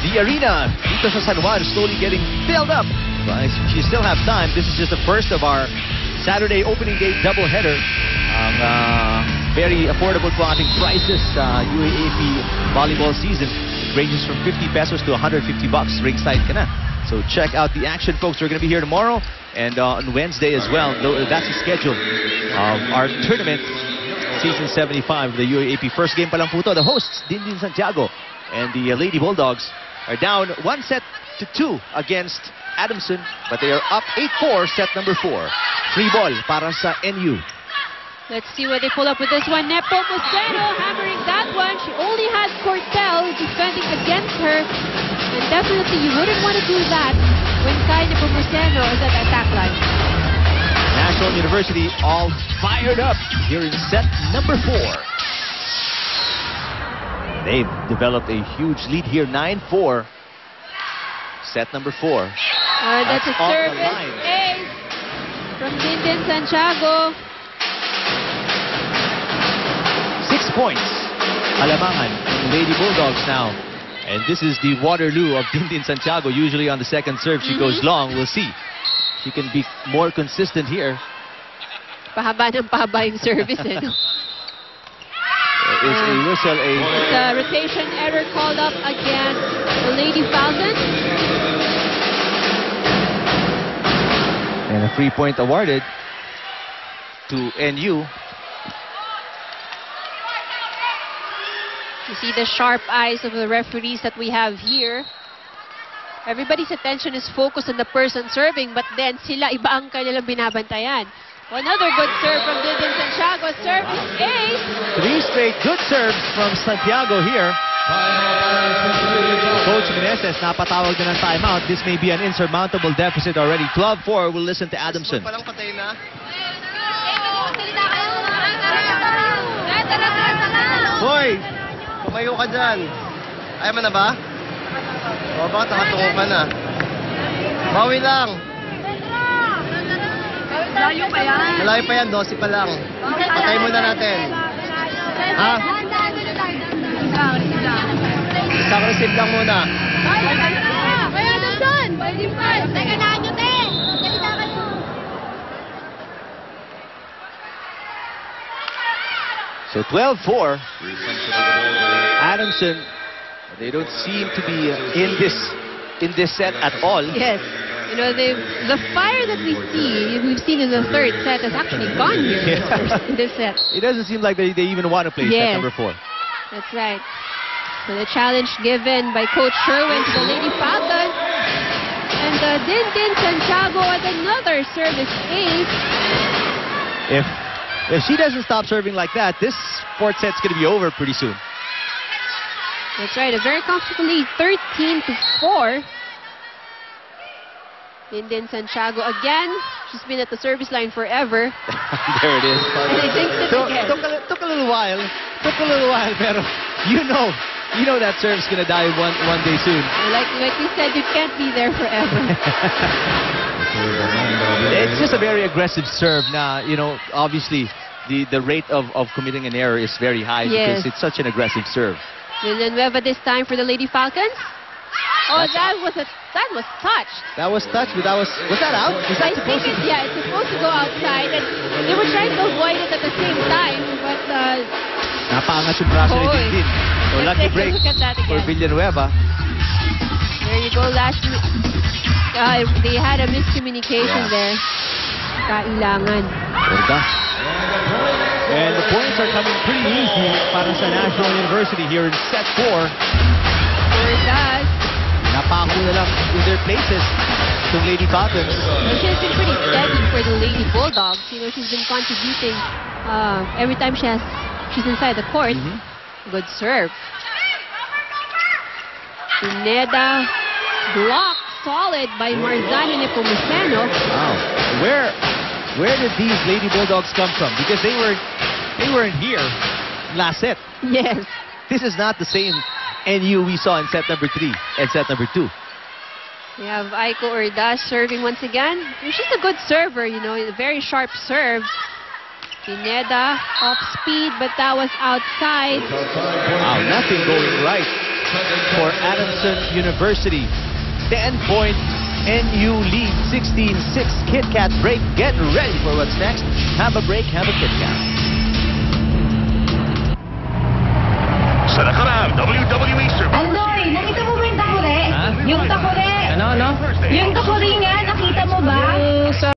The arena dito sa San Juan slowly getting filled up. But you still have time. This is just the first of our Saturday opening day doubleheader. Very affordable po ating prices sa UAAP volleyball season. It ranges from 50 pesos to 150 bucks. Ringside ka na. So check out the action, folks. We're going to be here tomorrow and on Wednesday as well. That's the schedule of our tournament, season 75 of the UAAP. First game pa lang po to. The hosts, Dindin Santiago, and the Lady Bulldogs are down 1-2 against Adamson, but they are up 8-4, set number 4. Free ball para sa NU. Let's see what they pull up with this one. Nepomuceno hammering that one. She only has Cortel defending against her. And definitely you wouldn't want to do that when Kai Nepomuceno is at the attack line. National University all fired up here in set number 4. They've developed a huge lead here, 9-4. Set number 4. That's a service ace from Dindin Santiago. 6 points. Alamangan, Lady Bulldogs now. And this is the Waterloo of Dindin Santiago. Usually on the second serve, she goes long. We'll see. She can be more consistent here. Pahaba ng pahaba yung service, eh. Is a whistle It's a rotation error called up against the Lady Falcons. And a free point awarded to NU. You see the sharp eyes of the referees that we have here. Everybody's attention is focused on the person serving, but then sila iba ang kanilang binabantayan. Another good serve from Dindin Santiago. Service ace. 3 straight good serves from Santiago here. Coach Meneses napatawag na ng timeout. This may be an insurmountable deficit already. 12-4. We'll listen to Adamson. Hoy! Tumayo ka dyan. Ayaw mo na ba? O, bakit nakatungo ka na? Bawi lang. Malayo pa yan. Malayo pa yan, 12 pa lang. Patay muna natin. Ha? Isang receive lang muna. Kaya Adamson! Teka na nyo, te! So 12-4. Adamson, they don't seem to be in this set at all. Yes. You know, the fire that we've seen in the third set has actually gone here in this set. It doesn't seem like they even want to play set number 4. That's right. So the challenge given by Coach Sherwin to the Lady Falcons. And Dindin Santiago at another service ace. If she doesn't stop serving like that, this fourth set's going to be over pretty soon. That's right. A very comfortable lead, 13-4. Dindin Santiago again. She's been at the service line forever. There it is. And I think Took a little while. Pero you know that serve's going to die one day soon. Like we said, you can't be there forever. It's just a very aggressive serve. Now, you know, obviously the rate of committing an error is very high because it's such an aggressive serve. Villanueva this time for the Lady Falcons. Oh, that was touched. That was touched, but was that out? Was that supposed to? Yeah, it's supposed to go outside, and they were trying to avoid it at the same time, but napaangat yung braso ni Dindin. So lucky break for Villanueva. There you go, they had a miscommunication there. Kailangan. And the points are coming pretty easy para sa National University here in set 4. Sure does. Napako na lang in their places itong Lady Falcons. She has been pretty steady for the Lady Bulldogs. You know, she's been contributing every time she's inside the court. Good serve. Pineda blocked solid by Marzano Nepomuceno. Wow. Where did these Lady Bulldogs come from? Because they weren't here last set. Yes. This is not the same NU we saw in set number 3 and set number 2. We have Aiko Ordaz serving once again. She's a good server, you know, a very sharp serve. Pineda off speed, but that was outside. Wow, nothing going right for Adamson University. 10-point NU lead, 16-6 Kit Kat break. Get ready for what's next. Have a break, have a Kit Kat. Sa nakarang WWE Survivor